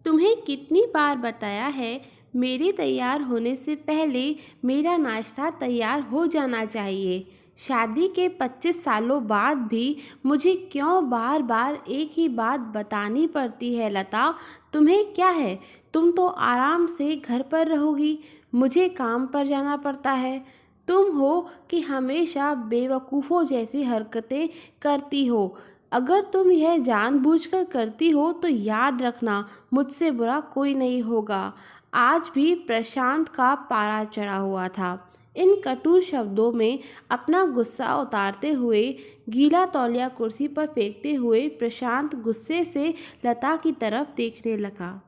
तुम्हें कितनी बार बताया है, मेरे तैयार होने से पहले मेरा नाश्ता तैयार हो जाना चाहिए। शादी के 25 सालों बाद भी मुझे क्यों बार बार एक ही बात बतानी पड़ती है लता? तुम्हें क्या है? तुम तो आराम से घर पर रहोगी, मुझे काम पर जाना पड़ता है। तुम हो कि हमेशा बेवकूफ़ों जैसी हरकतें करती हो। अगर तुम यह जानबूझकर करती हो तो याद रखना, मुझसे बुरा कोई नहीं होगा। आज भी प्रशांत का पारा चढ़ा हुआ था। इन कटु शब्दों में अपना गुस्सा उतारते हुए, गीला तौलिया कुर्सी पर फेंकते हुए प्रशांत गुस्से से लता की तरफ देखने लगा।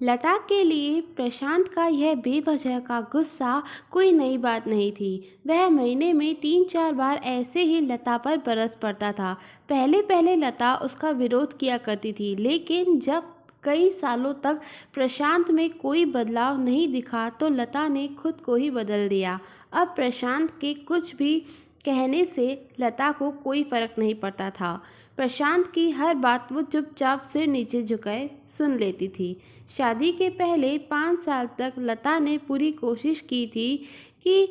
लता के लिए प्रशांत का यह बेवजह का गुस्सा कोई नई बात नहीं थी। वह महीने में 3-4 बार ऐसे ही लता पर बरस पड़ता था। पहले पहले लता उसका विरोध किया करती थी, लेकिन जब कई सालों तक प्रशांत में कोई बदलाव नहीं दिखा तो लता ने खुद को ही बदल दिया। अब प्रशांत के कुछ भी कहने से लता को कोई फर्क नहीं पड़ता था। प्रशांत की हर बात वो चुपचाप सिर नीचे झुकाए सुन लेती थी। शादी के पहले 5 साल तक लता ने पूरी कोशिश की थी कि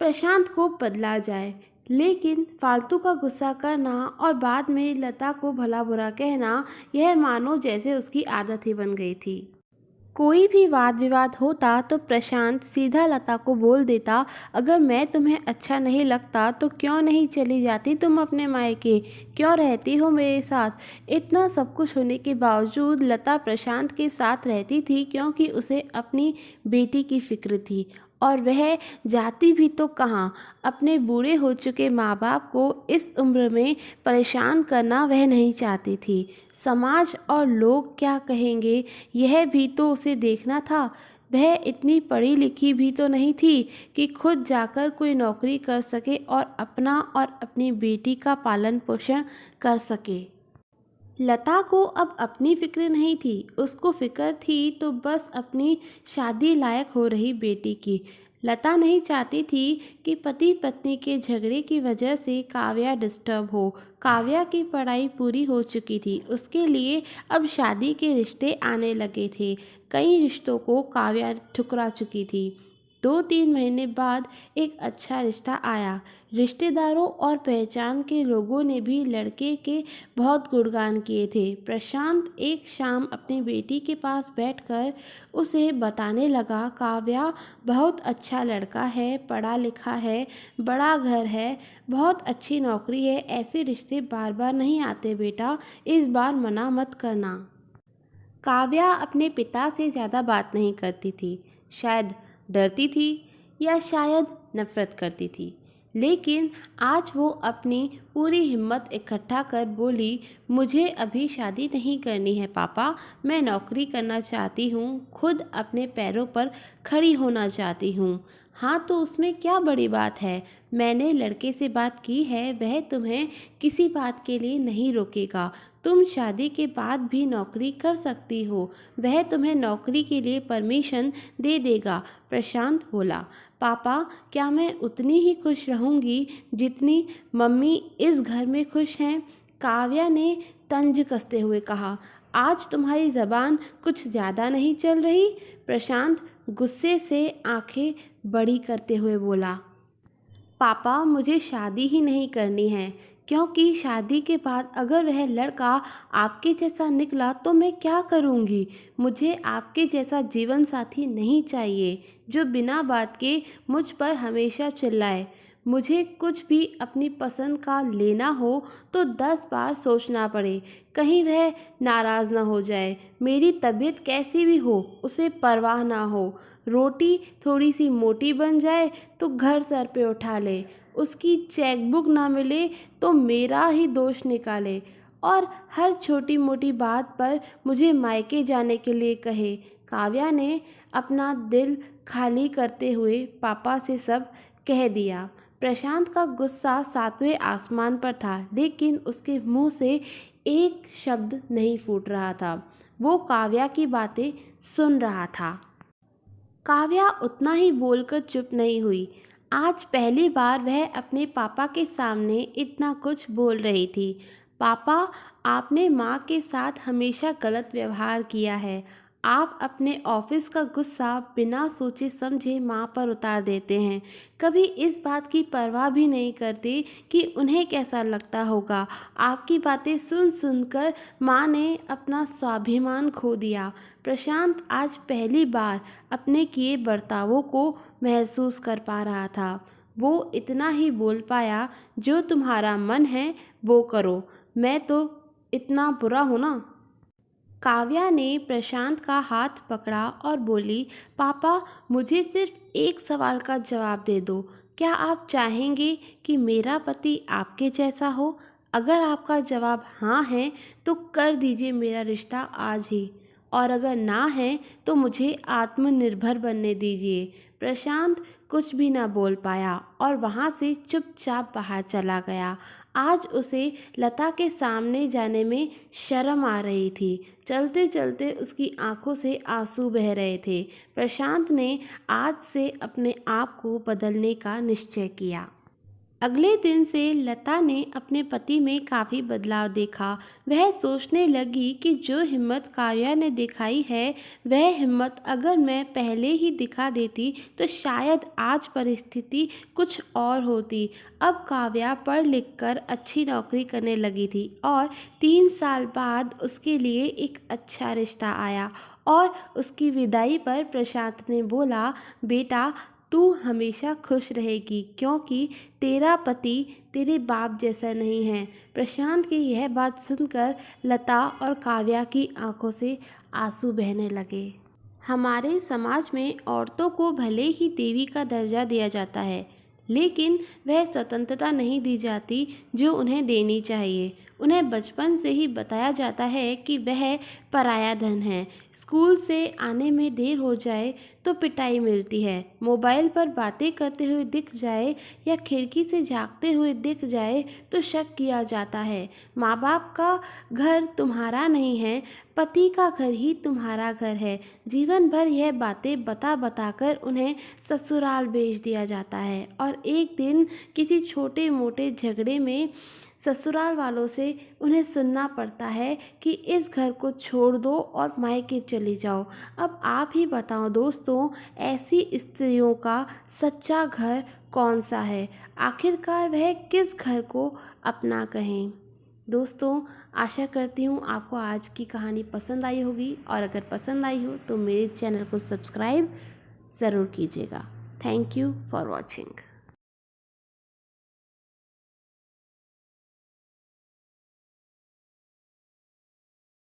प्रशांत को बदला जाए, लेकिन फालतू का गुस्सा करना और बाद में लता को भला बुरा कहना, यह मानो जैसे उसकी आदत ही बन गई थी। कोई भी वाद विवाद होता तो प्रशांत सीधा लता को बोल देता, अगर मैं तुम्हें अच्छा नहीं लगता तो क्यों नहीं चली जाती तुम अपने मायके, क्यों रहती हो मेरे साथ। इतना सब कुछ होने के बावजूद लता प्रशांत के साथ रहती थी क्योंकि उसे अपनी बेटी की फिक्र थी। और वह जाती भी तो कहाँ, अपने बूढ़े हो चुके माँ बाप को इस उम्र में परेशान करना वह नहीं चाहती थी। समाज और लोग क्या कहेंगे, यह भी तो उसे देखना था। वह इतनी पढ़ी लिखी भी तो नहीं थी कि खुद जाकर कोई नौकरी कर सके और अपना और अपनी बेटी का पालन पोषण कर सके। लता को अब अपनी फिक्र नहीं थी, उसको फिक्र थी तो बस अपनी शादी लायक हो रही बेटी की। लता नहीं चाहती थी कि पति पत्नी के झगड़े की वजह से काव्या डिस्टर्ब हो। काव्या की पढ़ाई पूरी हो चुकी थी, उसके लिए अब शादी के रिश्ते आने लगे थे। कई रिश्तों को काव्या ठुकरा चुकी थी। 2-3 महीने बाद एक अच्छा रिश्ता आया। रिश्तेदारों और पहचान के लोगों ने भी लड़के के बहुत गुणगान किए थे। प्रशांत एक शाम अपनी बेटी के पास बैठकर उसे बताने लगा, काव्या बहुत अच्छा लड़का है, पढ़ा लिखा है, बड़ा घर है, बहुत अच्छी नौकरी है। ऐसे रिश्ते बार बार नहीं आते बेटा, इस बार मना मत करना। काव्या अपने पिता से ज़्यादा बात नहीं करती थी। शायद डरती थी या शायद नफरत करती थी, लेकिन आज वो अपनी पूरी हिम्मत इकट्ठा कर बोली, मुझे अभी शादी नहीं करनी है पापा, मैं नौकरी करना चाहती हूँ, खुद अपने पैरों पर खड़ी होना चाहती हूँ। हाँ तो उसमें क्या बड़ी बात है, मैंने लड़के से बात की है, वह तुम्हें किसी बात के लिए नहीं रोकेगा। तुम शादी के बाद भी नौकरी कर सकती हो, वह तुम्हें नौकरी के लिए परमिशन दे देगा। प्रशांत बोला, पापा क्या मैं उतनी ही खुश रहूँगी जितनी मम्मी इस घर में खुश हैं? काव्या ने तंज कसते हुए कहा, आज तुम्हारी ज़बान कुछ ज़्यादा नहीं चल रही? प्रशांत गुस्से से आंखें बड़ी करते हुए बोला, पापा मुझे शादी ही नहीं करनी है, क्योंकि शादी के बाद अगर वह लड़का आपके जैसा निकला तो मैं क्या करूँगी। मुझे आपके जैसा जीवन साथी नहीं चाहिए जो बिना बात के मुझ पर हमेशा चिल्लाए। मुझे कुछ भी अपनी पसंद का लेना हो तो 10 बार सोचना पड़े, कहीं वह नाराज़ ना हो जाए। मेरी तबीयत कैसी भी हो उसे परवाह ना हो। रोटी थोड़ी सी मोटी बन जाए तो घर सर पे उठा ले, उसकी चेकबुक ना मिले तो मेरा ही दोष निकाले, और हर छोटी मोटी बात पर मुझे मायके जाने के लिए कहे। काव्या ने अपना दिल खाली करते हुए पापा से सब कह दिया। प्रशांत का गुस्सा 7वें आसमान पर था, लेकिन उसके मुंह से एक शब्द नहीं फूट रहा था। वो काव्या की बातें सुन रहा था। काव्या उतना ही बोलकर चुप नहीं हुई। आज पहली बार वह अपने पापा के सामने इतना कुछ बोल रही थी। पापा, आपने माँ के साथ हमेशा गलत व्यवहार किया है। आप अपने ऑफिस का गुस्सा बिना सोचे समझे माँ पर उतार देते हैं। कभी इस बात की परवाह भी नहीं करते कि उन्हें कैसा लगता होगा। आपकी बातें सुन सुनकर माँ ने अपना स्वाभिमान खो दिया। प्रशांत आज पहली बार अपने किए बर्तावों को महसूस कर पा रहा था। वो इतना ही बोल पाया, जो तुम्हारा मन है वो करो, मैं तो इतना बुरा हूँ ना। काव्या ने प्रशांत का हाथ पकड़ा और बोली, पापा, मुझे सिर्फ एक सवाल का जवाब दे दो। क्या आप चाहेंगे कि मेरा पति आपके जैसा हो? अगर आपका जवाब हाँ है तो कर दीजिए मेरा रिश्ता आज ही, और अगर ना है तो मुझे आत्मनिर्भर बनने दीजिए। प्रशांत कुछ भी ना बोल पाया और वहाँ से चुपचाप बाहर चला गया। आज उसे लता के सामने जाने में शर्म आ रही थी। चलते चलते उसकी आंखों से आंसू बह रहे थे। प्रशांत ने आज से अपने आप को बदलने का निश्चय किया। अगले दिन से लता ने अपने पति में काफ़ी बदलाव देखा। वह सोचने लगी कि जो हिम्मत काव्या ने दिखाई है, वह हिम्मत अगर मैं पहले ही दिखा देती तो शायद आज परिस्थिति कुछ और होती। अब काव्या पढ़ लिख कर अच्छी नौकरी करने लगी थी और 3 साल बाद उसके लिए एक अच्छा रिश्ता आया। और उसकी विदाई पर प्रशांत ने बोला, बेटा, तू हमेशा खुश रहेगी क्योंकि तेरा पति तेरे बाप जैसा नहीं है। प्रशांत की यह बात सुनकर लता और काव्या की आंखों से आंसू बहने लगे। हमारे समाज में औरतों को भले ही देवी का दर्जा दिया जाता है, लेकिन वह स्वतंत्रता नहीं दी जाती जो उन्हें देनी चाहिए। उन्हें बचपन से ही बताया जाता है कि वह पराया धन है। स्कूल से आने में देर हो जाए तो पिटाई मिलती है। मोबाइल पर बातें करते हुए दिख जाए या खिड़की से झांकते हुए दिख जाए तो शक किया जाता है। माँ बाप का घर तुम्हारा नहीं है, पति का घर ही तुम्हारा घर है। जीवन भर यह बातें बता बता कर उन्हें ससुराल भेज दिया जाता है और एक दिन किसी छोटे मोटे झगड़े में ससुराल वालों से उन्हें सुनना पड़ता है कि इस घर को छोड़ दो और मायके चली जाओ। अब आप ही बताओ दोस्तों, ऐसी स्त्रियों का सच्चा घर कौन सा है? आखिरकार वह किस घर को अपना कहें? दोस्तों, आशा करती हूँ आपको आज की कहानी पसंद आई होगी, और अगर पसंद आई हो तो मेरे चैनल को सब्सक्राइब ज़रूर कीजिएगा। Thank you for watching.